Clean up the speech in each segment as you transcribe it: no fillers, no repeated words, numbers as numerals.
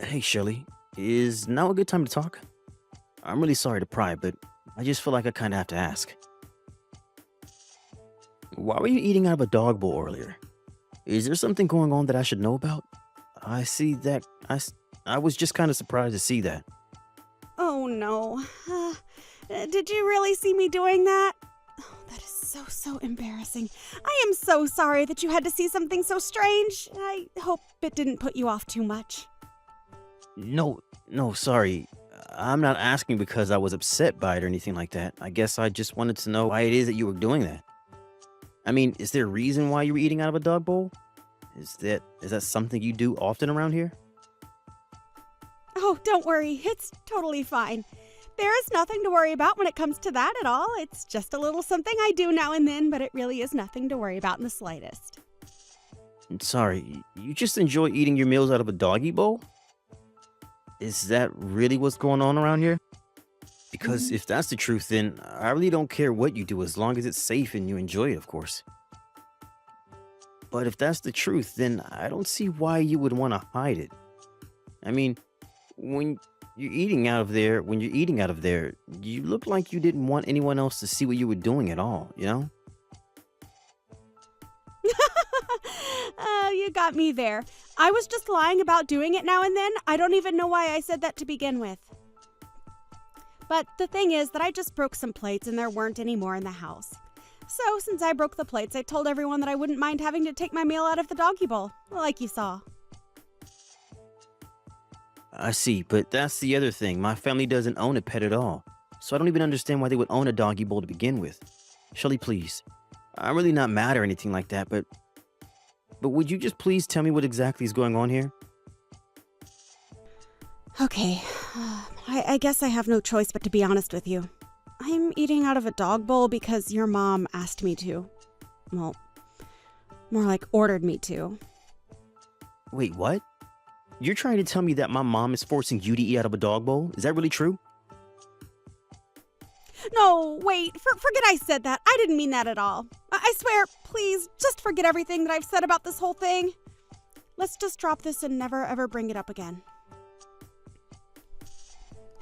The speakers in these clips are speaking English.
Hey, Shelly. Is now a good time to talk? I'm really sorry to pry, but I just feel like I kind of have to ask. Why were you eating out of a dog bowl earlier? Is there something going on that I should know about? I see that. I was just kind of surprised to see that. Oh no. Did you really see me doing that? Oh, that is so embarrassing. I am so sorry that you had to see something so strange. I hope it didn't put you off too much. No, sorry. I'm not asking because I was upset by it or anything like that. I guess I just wanted to know why it is that you were doing that. I mean, is there a reason why you were eating out of a dog bowl? Is that something you do often around here? Oh, don't worry. It's totally fine. There is nothing to worry about when it comes to that at all. It's just a little something I do now and then, but it really is nothing to worry about in the slightest. Sorry, you just enjoy eating your meals out of a doggy bowl? Is that really what's going on around here? Because if that's the truth, then I really don't care what you do as long as it's safe and you enjoy it, of course. But if that's the truth, then I don't see why you would want to hide it. I mean, when when you're eating out of there, you look like you didn't want anyone else to see what you were doing at all, you know? You got me there. I was just lying about doing it now and then. I don't even know why I said that to begin with. But the thing is that I just broke some plates and there weren't any more in the house. So since I broke the plates, I told everyone that I wouldn't mind having to take my meal out of the doggy bowl, like you saw. I see, but that's the other thing. My family doesn't own a pet at all. So I don't even understand why they would own a doggy bowl to begin with. Shelly, please. I'm really not mad or anything like that, but would you just please tell me what exactly is going on here? Okay, I guess I have no choice but to be honest with you. I'm eating out of a dog bowl because your mom asked me to. Well, more like ordered me to. Wait, what? You're trying to tell me that my mom is forcing you to eat out of a dog bowl? Is that really true? No, wait, forget I said that. I didn't mean that at all. I swear, please, just forget everything that I've said about this whole thing. Let's just drop this and never ever bring it up again.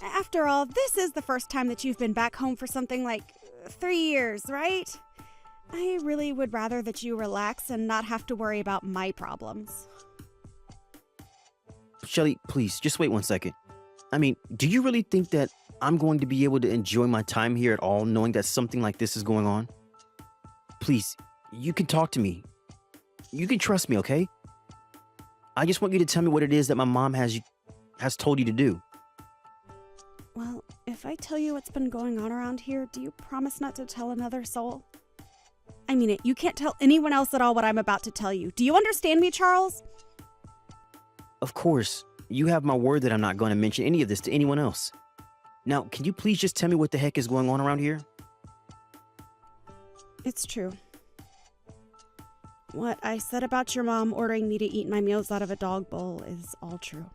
After all, this is the first time that you've been back home for something like 3 years, right? I really would rather that you relax and not have to worry about my problems. Shelly, please, just wait one second. I mean, do you really think that I'm going to be able to enjoy my time here at all knowing that something like this is going on? Please, you can talk to me. You can trust me, okay? I just want you to tell me what it is that my mom has told you to do. Well, if I tell you what's been going on around here, do you promise not to tell another soul? I mean it, you can't tell anyone else at all what I'm about to tell you. Do you understand me, Charles? Of course, you have my word that I'm not going to mention any of this to anyone else. Now, can you please just tell me what the heck is going on around here? It's true. What I said about your mom ordering me to eat my meals out of a dog bowl is all true.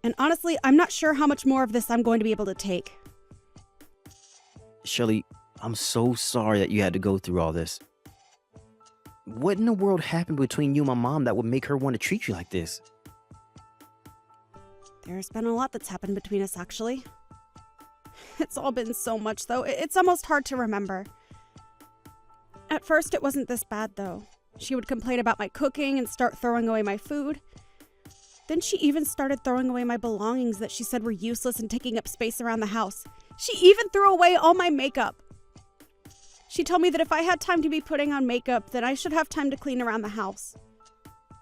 And honestly, I'm not sure how much more of this I'm going to be able to take. Shelly, I'm so sorry that you had to go through all this. What in the world happened between you and my mom that would make her want to treat you like this? There's been a lot that's happened between us, actually. It's all been so much, though. It's almost hard to remember. At first, it wasn't this bad, though. She would complain about my cooking and start throwing away my food. Then she even started throwing away my belongings that she said were useless and taking up space around the house. She even threw away all my makeup. She told me that if I had time to be putting on makeup, then I should have time to clean around the house.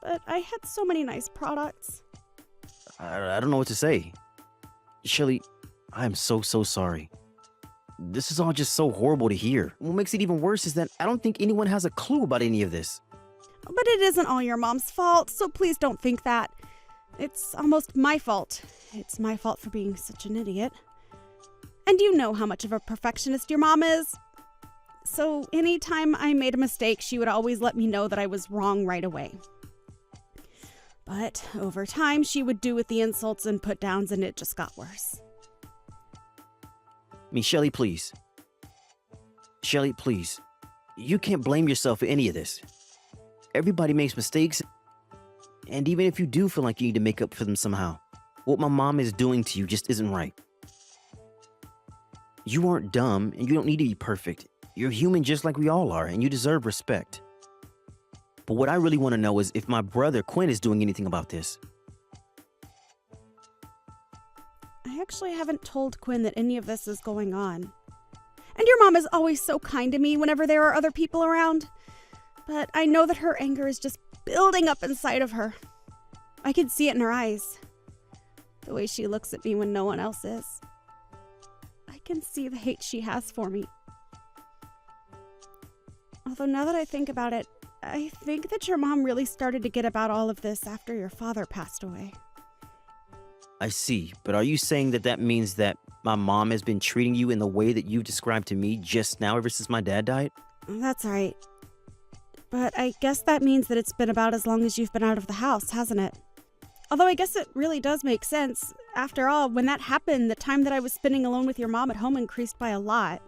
But I had so many nice products. I don't know what to say. Shelly, I am so sorry. This is all just so horrible to hear. What makes it even worse is that I don't think anyone has a clue about any of this. But it isn't all your mom's fault, so please don't think that. It's almost my fault. It's my fault for being such an idiot. And you know how much of a perfectionist your mom is. So anytime I made a mistake, she would always let me know that I was wrong right away. But over time, she would do with the insults and put downs, and it just got worse. I mean, Shelly, please. Shelly, please. You can't blame yourself for any of this. Everybody makes mistakes. And even if you do feel like you need to make up for them somehow, what my mom is doing to you just isn't right. You aren't dumb, and you don't need to be perfect. You're human just like we all are, and you deserve respect. But what I really want to know is if my brother Quinn is doing anything about this. I actually haven't told Quinn that any of this is going on. And your mom is always so kind to me whenever there are other people around. But I know that her anger is just building up inside of her. I can see it in her eyes. The way she looks at me when no one else is. I can see the hate she has for me. Although now that I think about it, I think that your mom really started to get about all of this after your father passed away. I see, but are you saying that that means that my mom has been treating you in the way that you described to me just now ever since my dad died? That's right. But I guess that means that it's been about as long as you've been out of the house, hasn't it? Although I guess it really does make sense. After all, when that happened, the time that I was spending alone with your mom at home increased by a lot.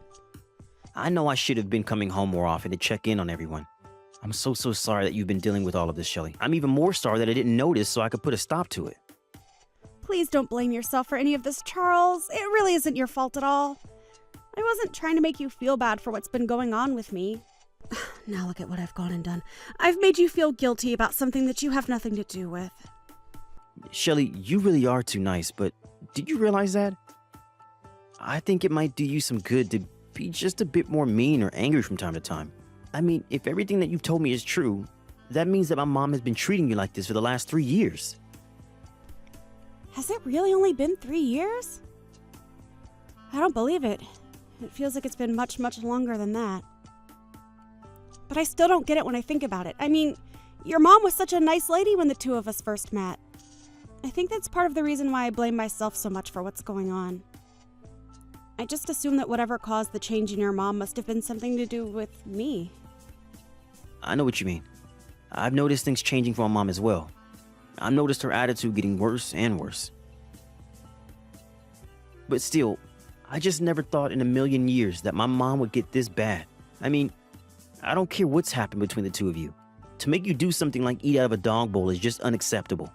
I know I should have been coming home more often to check in on everyone. I'm so sorry that you've been dealing with all of this, Shelly. I'm even more sorry that I didn't notice so I could put a stop to it. Please don't blame yourself for any of this, Charles. It really isn't your fault at all. I wasn't trying to make you feel bad for what's been going on with me. Now look at what I've gone and done. I've made you feel guilty about something that you have nothing to do with. Shelly, you really are too nice, but did you realize that? I think it might do you some good to be just a bit more mean or angry from time to time. I mean, if everything that you've told me is true, that means that my mom has been treating you like this for the last 3 years. Has it really only been 3 years? I don't believe it. It feels like it's been much, much longer than that. But I still don't get it when I think about it. I mean, your mom was such a nice lady when the two of us first met. I think that's part of the reason why I blame myself so much for what's going on. I just assume that whatever caused the change in your mom must have been something to do with me. I know what you mean. I've noticed things changing for my mom as well. I've noticed her attitude getting worse and worse. But still, I just never thought in a million years that my mom would get this bad. I mean, I don't care what's happened between the two of you. To make you do something like eat out of a dog bowl is just unacceptable.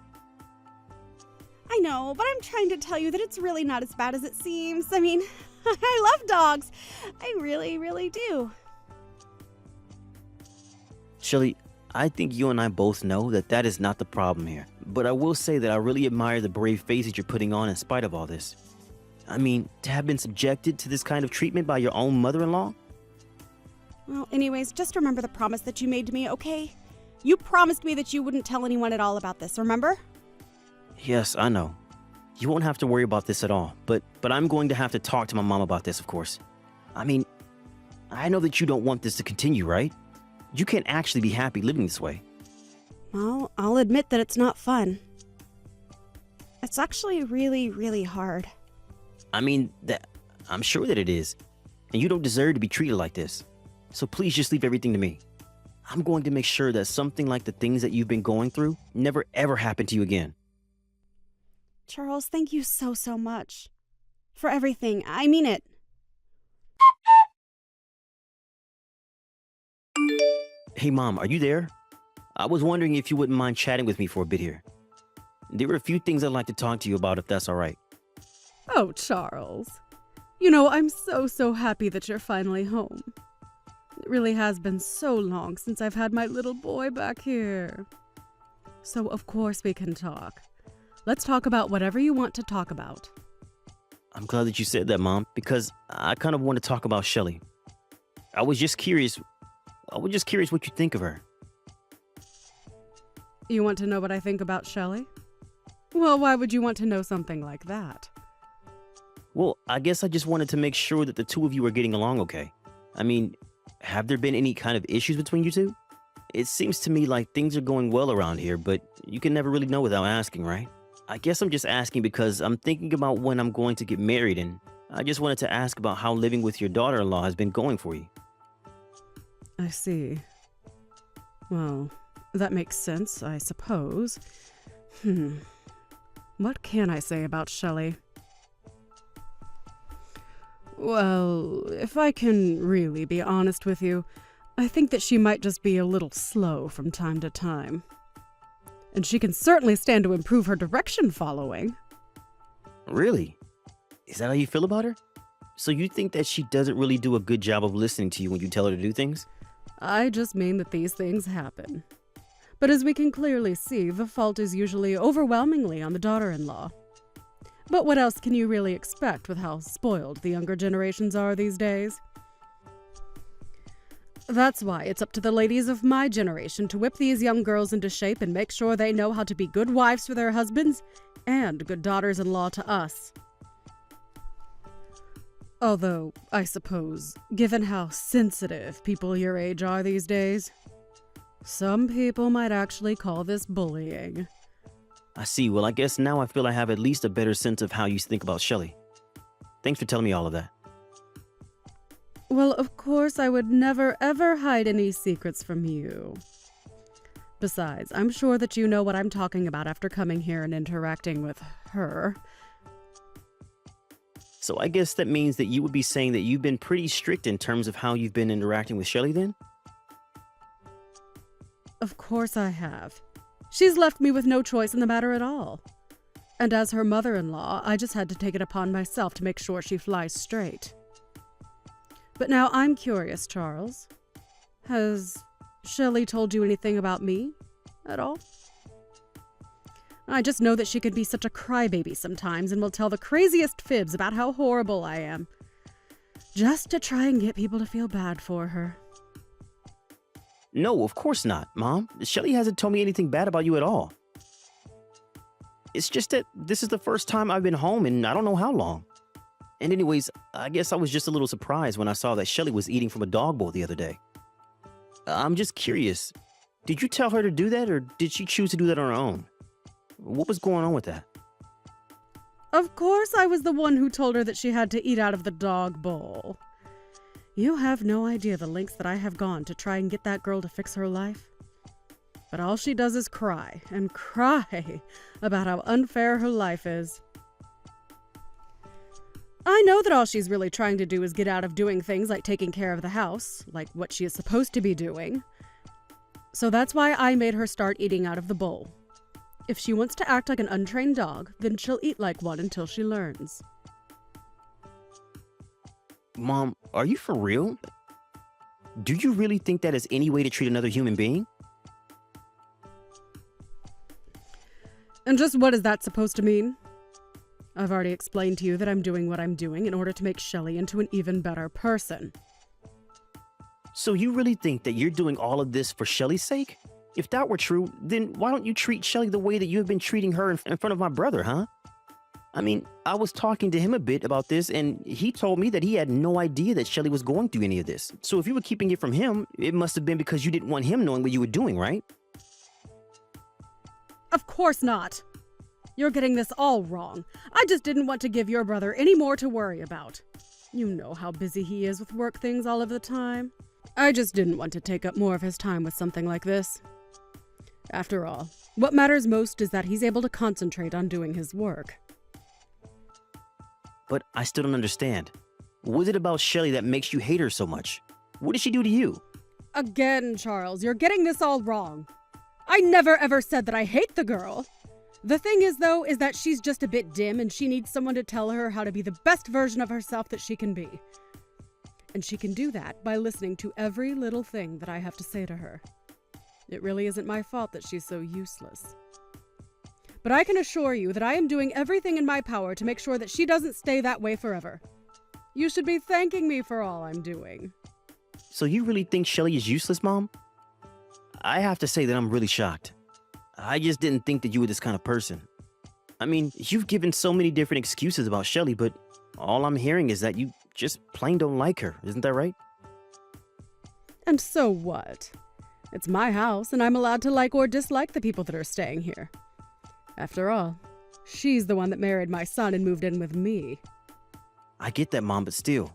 I know, but I'm trying to tell you that it's really not as bad as it seems. I mean, I love dogs. I really, really do. Shelly, I think you and I both know that that is not the problem here. But I will say that I really admire the brave face that you're putting on in spite of all this. I mean, to have been subjected to this kind of treatment by your own mother-in-law? Well, anyways, just remember the promise that you made to me, okay? You promised me that you wouldn't tell anyone at all about this, remember? Yes, I know. You won't have to worry about this at all, but I'm going to have to talk to my mom about this, of course. I mean, I know that you don't want this to continue, right? You can't actually be happy living this way. Well, I'll admit that it's not fun. It's actually really, really hard. I mean, I'm sure that it is. And you don't deserve to be treated like this. So please just leave everything to me. I'm going to make sure that something like the things that you've been going through never ever happen to you again. Charles, thank you so, so much. For everything. I mean it. Hey, Mom, are you there? I was wondering if you wouldn't mind chatting with me for a bit here. There were a few things I'd like to talk to you about if that's all right. Oh, Charles. You know, I'm so happy that you're finally home. It really has been so long since I've had my little boy back here. So, of course, we can talk. Let's talk about whatever you want to talk about. I'm glad that you said that, Mom, because I kind of want to talk about Shelly. I was just curious what you think of her. You want to know what I think about Shelley? Well, why would you want to know something like that? Well, I guess I just wanted to make sure that the two of you are getting along okay. I mean, have there been any kind of issues between you two? It seems to me like things are going well around here, but you can never really know without asking, right? I guess I'm just asking because I'm thinking about when I'm going to get married, and I just wanted to ask about how living with your daughter-in-law has been going for you. I see. Well, that makes sense, I suppose. What can I say about Shelley? Well, if I can really be honest with you, I think that she might just be a little slow from time to time. And she can certainly stand to improve her direction following. Really? Is that how you feel about her? So you think that she doesn't really do a good job of listening to you when you tell her to do things? I just mean that these things happen. But as we can clearly see, the fault is usually overwhelmingly on the daughter-in-law. But what else can you really expect with how spoiled the younger generations are these days? That's why it's up to the ladies of my generation to whip these young girls into shape and make sure they know how to be good wives for their husbands and good daughters-in-law to us. Although, I suppose, given how sensitive people your age are these days, some people might actually call this bullying. I see. Well, I guess now I feel I have at least a better sense of how you think about Shelly. Thanks for telling me all of that. Well, of course, I would never ever hide any secrets from you. Besides, I'm sure that you know what I'm talking about after coming here and interacting with her. So I guess that means that you would be saying that you've been pretty strict in terms of how you've been interacting with Shelly then? Of course I have. She's left me with no choice in the matter at all. And as her mother-in-law, I just had to take it upon myself to make sure she flies straight. But now I'm curious, Charles. Has Shelley told you anything about me at all? I just know that she can be such a crybaby sometimes and will tell the craziest fibs about how horrible I am, just to try and get people to feel bad for her. No, of course not, Mom. Shelly hasn't told me anything bad about you at all. It's just that this is the first time I've been home in I don't know how long. And anyways, I guess I was just a little surprised when I saw that Shelly was eating from a dog bowl the other day. I'm just curious. Did you tell her to do that, or did she choose to do that on her own? What was going on with that? Of course I was the one who told her that she had to eat out of the dog bowl. You have no idea the lengths that I have gone to try and get that girl to fix her life. But all she does is cry and cry about how unfair her life is. I know that all she's really trying to do is get out of doing things like taking care of the house, like what she is supposed to be doing. So that's why I made her start eating out of the bowl. If she wants to act like an untrained dog, then she'll eat like one until she learns. Mom, are you for real? Do you really think that is any way to treat another human being? And just what is that supposed to mean? I've already explained to you that I'm doing what I'm doing in order to make Shelley into an even better person. So you really think that you're doing all of this for Shelly's sake? If that were true, then why don't you treat Shelly the way that you have been treating her in front of my brother, huh? I mean, I was talking to him a bit about this, and he told me that he had no idea that Shelly was going through any of this. So if you were keeping it from him, it must have been because you didn't want him knowing what you were doing, right? Of course not. You're getting this all wrong. I just didn't want to give your brother any more to worry about. You know how busy he is with work things all of the time. I just didn't want to take up more of his time with something like this. After all, what matters most is that he's able to concentrate on doing his work. But I still don't understand. What is it about Shelly that makes you hate her so much? What did she do to you? Again, Charles, you're getting this all wrong. I never ever said that I hate the girl. The thing is, though, is that she's just a bit dim and she needs someone to tell her how to be the best version of herself that she can be. And she can do that by listening to every little thing that I have to say to her. It really isn't my fault that she's so useless. But I can assure you that I am doing everything in my power to make sure that she doesn't stay that way forever. You should be thanking me for all I'm doing. So you really think Shelly is useless, Mom? I have to say that I'm really shocked. I just didn't think that you were this kind of person. I mean, you've given so many different excuses about Shelly, but all I'm hearing is that you just plain don't like her. Isn't that right? And so what? It's my house, and I'm allowed to like or dislike the people that are staying here. After all, she's the one that married my son and moved in with me. I get that, Mom, but still.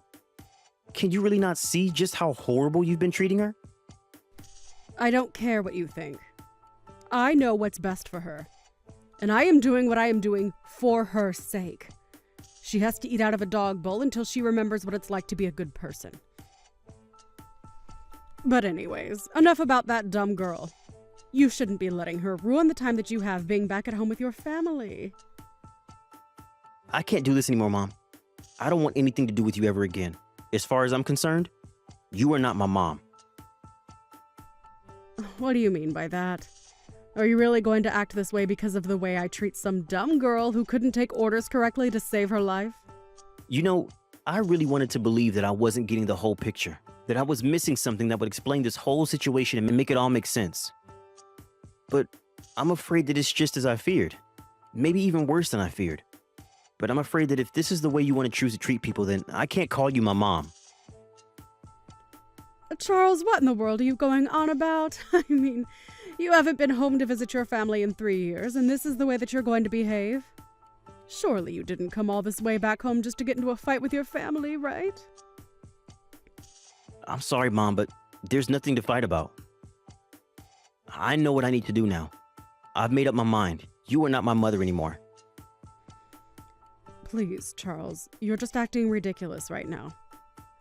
Can you really not see just how horrible you've been treating her? I don't care what you think. I know what's best for her. And I am doing what I am doing for her sake. She has to eat out of a dog bowl until she remembers what it's like to be a good person. But anyways, enough about that dumb girl. You shouldn't be letting her ruin the time that you have being back at home with your family. I can't do this anymore, Mom. I don't want anything to do with you ever again. As far as I'm concerned, you are not my mom. What do you mean by that? Are you really going to act this way because of the way I treat some dumb girl who couldn't take orders correctly to save her life? You know, I really wanted to believe that I wasn't getting the whole picture, that I was missing something that would explain this whole situation and make it all make sense. But I'm afraid that it's just as I feared. Maybe even worse than I feared. But I'm afraid that if this is the way you want to choose to treat people, then I can't call you my mom. Charles, what in the world are you going on about? I mean, you haven't been home to visit your family in 3 years, and this is the way that you're going to behave? Surely you didn't come all this way back home just to get into a fight with your family, right? I'm sorry, Mom, but there's nothing to fight about. I know what I need to do now. I've made up my mind. You are not my mother anymore. Please, Charles, you're just acting ridiculous right now.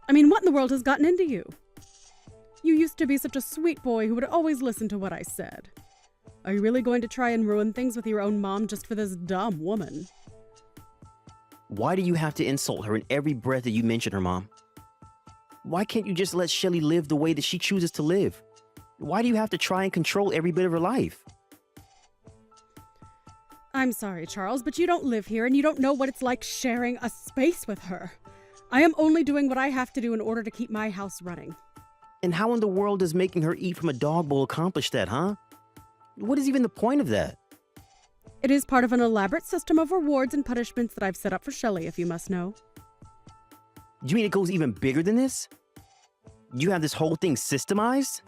I mean, what in the world has gotten into you? You used to be such a sweet boy who would always listen to what I said. Are you really going to try and ruin things with your own mom just for this dumb woman? Why do you have to insult her in every breath that you mention her, Mom? Why can't you just let Shelly live the way that she chooses to live? Why do you have to try and control every bit of her life? I'm sorry, Charles, but you don't live here and you don't know what it's like sharing a space with her. I am only doing what I have to do in order to keep my house running. And how in the world does making her eat from a dog bowl accomplish that, huh? What is even the point of that? It is part of an elaborate system of rewards and punishments that I've set up for Shelly, if you must know. You mean it goes even bigger than this? You have this whole thing systemized?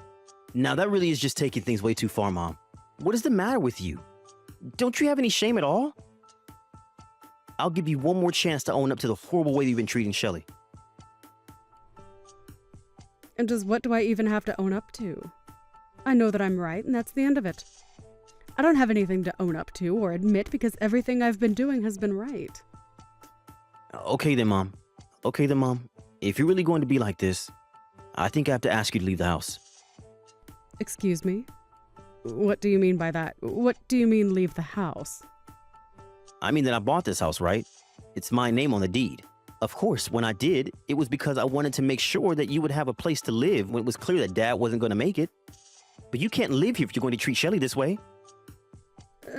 Now that really is just taking things way too far, Mom. What is the matter with you? Don't you have any shame at all? I'll give you one more chance to own up to the horrible way you've been treating Shelly. And just what do I even have to own up to? I know that I'm right, and that's the end of it. I don't have anything to own up to or admit because everything I've been doing has been right. Okay then, Mom. Okay then, Mom. If you're really going to be like this, I think I have to ask you to leave the house. Excuse me? What do you mean by that? What do you mean leave the house? I mean that I bought this house, right? It's my name on the deed. Of course, when I did, it was because I wanted to make sure that you would have a place to live when it was clear that Dad wasn't going to make it. But you can't live here if you're going to treat Shelly this way.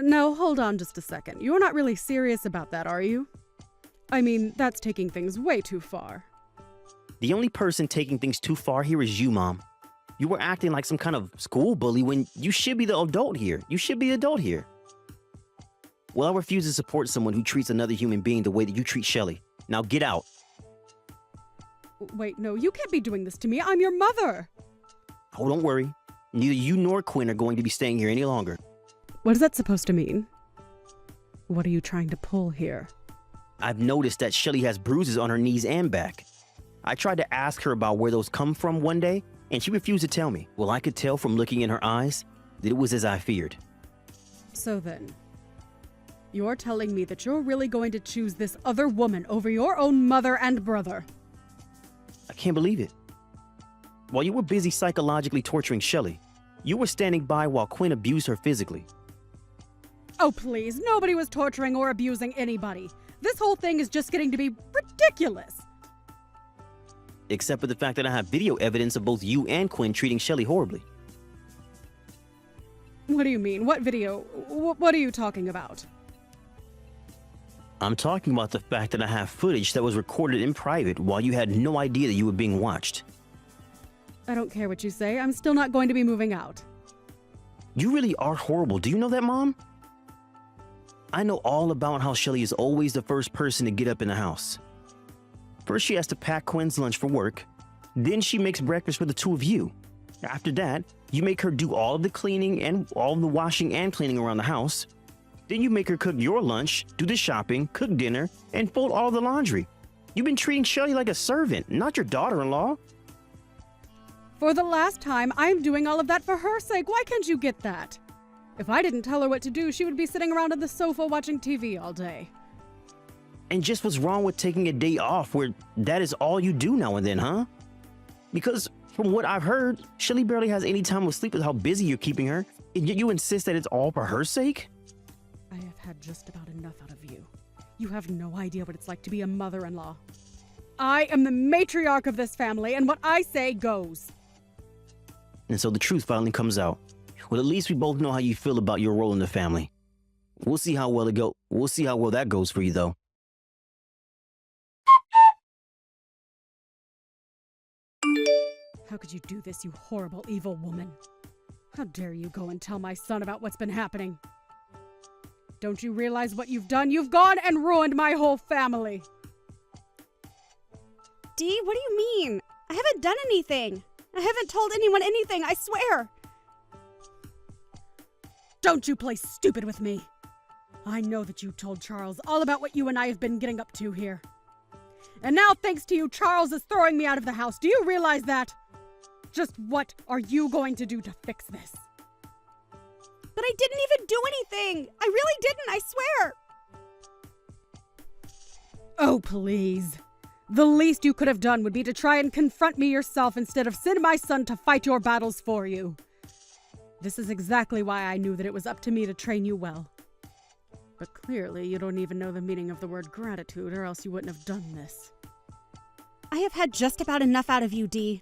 No, hold on just a second. You're not really serious about that, are you? I mean, that's taking things way too far. The only person taking things too far here is you, Mom. You were acting like some kind of school bully when you should be the adult here. You should be the adult here. Well, I refuse to support someone who treats another human being the way that you treat Shelly. Now get out. Wait, no, you can't be doing this to me. I'm your mother. Oh, don't worry. Neither you nor Quinn are going to be staying here any longer. What is that supposed to mean? What are you trying to pull here? I've noticed that Shelly has bruises on her knees and back. I tried to ask her about where those come from one day, and she refused to tell me. Well, I could tell from looking in her eyes that it was as I feared. So then, you're telling me that you're really going to choose this other woman over your own mother and brother? I can't believe it. While you were busy psychologically torturing Shelly, you were standing by while Quinn abused her physically. Oh, please, nobody was torturing or abusing anybody. This whole thing is just getting to be ridiculous. Except for the fact that I have video evidence of both you and Quinn treating Shelly horribly. What do you mean? What video? What are you talking about? I'm talking about the fact that I have footage that was recorded in private while you had no idea that you were being watched. I don't care what you say. I'm still not going to be moving out. You really are horrible. Do you know that, Mom? I know all about how Shelly is always the first person to get up in the house. First, she has to pack Quinn's lunch for work. Then she makes breakfast for the two of you. After that, you make her do all of the cleaning and all of the washing and cleaning around the house. Then you make her cook your lunch, do the shopping, cook dinner, and fold all the laundry. You've been treating Shelly like a servant, not your daughter-in-law. For the last time, I'm doing all of that for her sake. Why can't you get that? If I didn't tell her what to do, she would be sitting around on the sofa watching TV all day. And just what's wrong with taking a day off where that is all you do now and then, huh? Because from what I've heard, Shelly barely has any time to sleep with how busy you're keeping her, And yet you insist that it's all for her sake? I have had just about enough out of you. You have no idea what it's like to be a mother-in-law. I am the matriarch of this family, and what I say goes. And so the truth finally comes out. Well, at least we both know how you feel about your role in the family. We'll see how well that goes for you, though. How could you do this, you horrible, evil woman? How dare you go and tell my son about what's been happening? Don't you realize what you've done? You've gone and ruined my whole family. Dee, what do you mean? I haven't done anything. I haven't told anyone anything, I swear. Don't you play stupid with me. I know that you told Charles all about what you and I have been getting up to here. And now, thanks to you, Charles is throwing me out of the house. Do you realize that? Just what are you going to do to fix this? But I didn't even do anything. I really didn't, I swear. Oh, please. The least you could have done would be to try and confront me yourself instead of send my son to fight your battles for you. This is exactly why I knew that it was up to me to train you well. But clearly, you don't even know the meaning of the word gratitude, or else you wouldn't have done this. I have had just about enough out of you, Dee.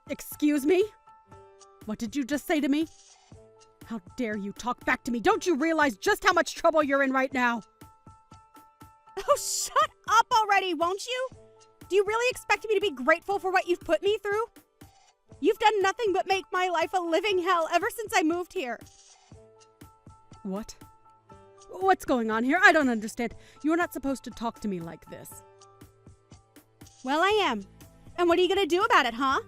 Excuse me? What did you just say to me? How dare you talk back to me? Don't you realize just how much trouble you're in right now? Oh, shut up already, won't you? Do you really expect me to be grateful for what you've put me through? You've done nothing but make my life a living hell ever since I moved here. What? What's going on here? I don't understand. You're not supposed to talk to me like this. Well, I am. And what are you going to do about it, huh?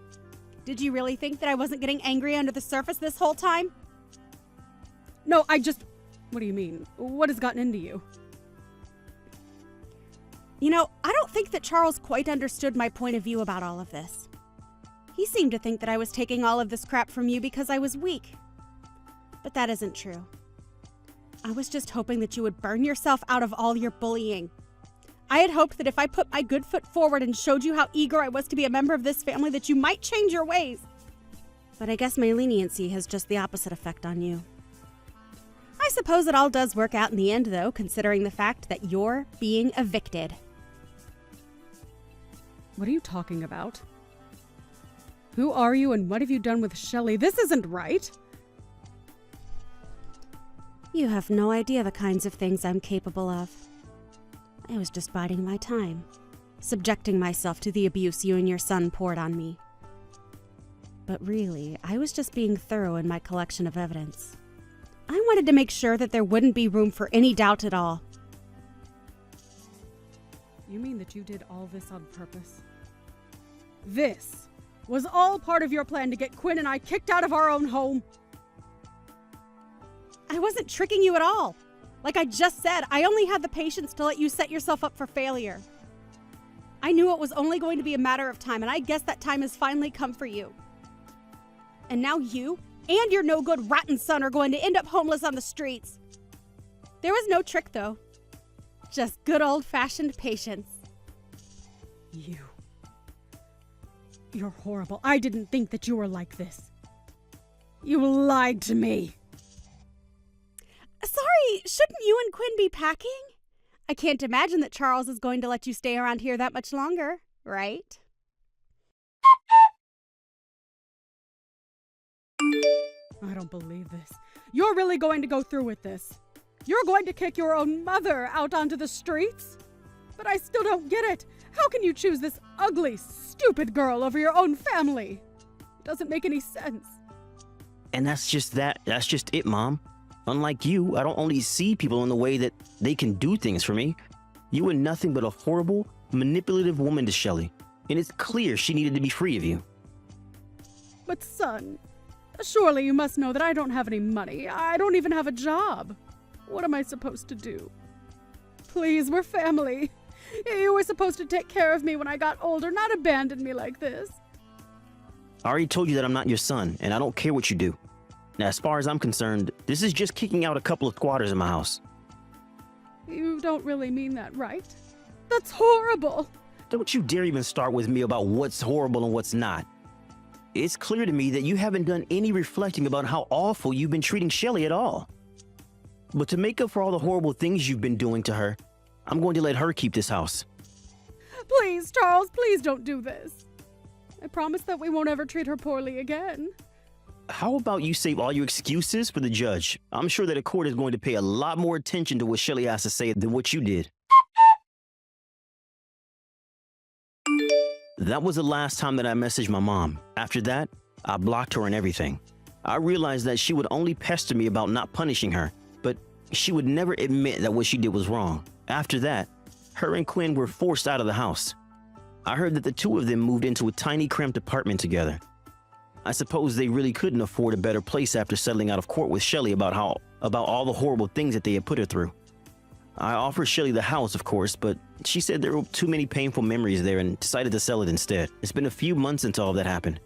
Did you really think that I wasn't getting angry under the surface this whole time? No, What do you mean? What has gotten into you? You know, I don't think that Charles quite understood my point of view about all of this. He seemed to think that I was taking all of this crap from you because I was weak. But that isn't true. I was just hoping that you would burn yourself out of all your bullying. I had hoped that if I put my good foot forward and showed you how eager I was to be a member of this family, that you might change your ways. But I guess my leniency has just the opposite effect on you. I suppose it all does work out in the end, though, considering the fact that you're being evicted. What are you talking about? Who are you and what have you done with Shelley? This isn't right. You have no idea the kinds of things I'm capable of. I was just biding my time, subjecting myself to the abuse you and your son poured on me. But really, I was just being thorough in my collection of evidence. I wanted to make sure that there wouldn't be room for any doubt at all. You mean that you did all this on purpose? This was all part of your plan to get Quinn and I kicked out of our own home? I wasn't tricking you at all. Like I just said, I only had the patience to let you set yourself up for failure. I knew it was only going to be a matter of time, and I guess that time has finally come for you. And now you and your no-good rotten son are going to end up homeless on the streets. There was no trick, though. Just good old-fashioned patience. You're horrible. I didn't think that you were like this. You lied to me. Sorry, shouldn't you and Quinn be packing? I can't imagine that Charles is going to let you stay around here that much longer, right? I don't believe this. You're really going to go through with this? You're going to kick your own mother out onto the streets? But I still don't get it. How can you choose this ugly, stupid girl over your own family? It doesn't make any sense. And that's just it, Mom. Unlike you, I don't only see people in the way that they can do things for me. You were nothing but a horrible, manipulative woman to Shelley, and it's clear she needed to be free of you. But son, surely you must know that I don't have any money. I don't even have a job. What am I supposed to do? Please, we're family. You were supposed to take care of me when I got older, not abandon me like this. I already told you that I'm not your son, and I don't care what you do. Now, as far as I'm concerned, this is just kicking out a couple of squatters in my house. You don't really mean that, right? That's horrible. Don't you dare even start with me about what's horrible and what's not. It's clear to me that you haven't done any reflecting about how awful you've been treating Shelly at all. But to make up for all the horrible things you've been doing to her, I'm going to let her keep this house. Please, Charles, please don't do this. I promise that we won't ever treat her poorly again. How about you save all your excuses for the judge? I'm sure that a court is going to pay a lot more attention to what Shelly has to say than what you did. That was the last time that I messaged my mom. After that, I blocked her and everything. I realized that she would only pester me about not punishing her, but she would never admit that what she did was wrong. After that, her and Quinn were forced out of the house. I heard that the two of them moved into a tiny cramped apartment together. I suppose they really couldn't afford a better place after settling out of court with Shelly about all the horrible things that they had put her through. I offered Shelly the house, of course, but she said there were too many painful memories there and decided to sell it instead. It's been a few months since all of that happened.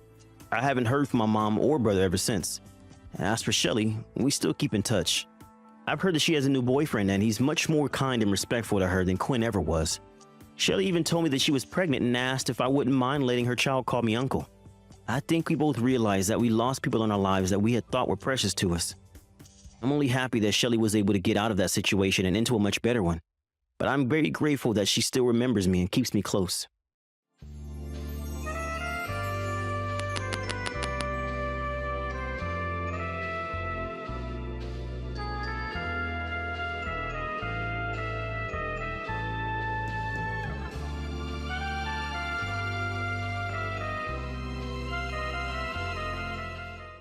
I haven't heard from my mom or brother ever since. As for Shelly, we still keep in touch. I've heard that she has a new boyfriend and he's much more kind and respectful to her than Quinn ever was. Shelly even told me that she was pregnant and asked if I wouldn't mind letting her child call me uncle. I think we both realized that we lost people in our lives that we had thought were precious to us. I'm only happy that Shelly was able to get out of that situation and into a much better one. But I'm very grateful that she still remembers me and keeps me close.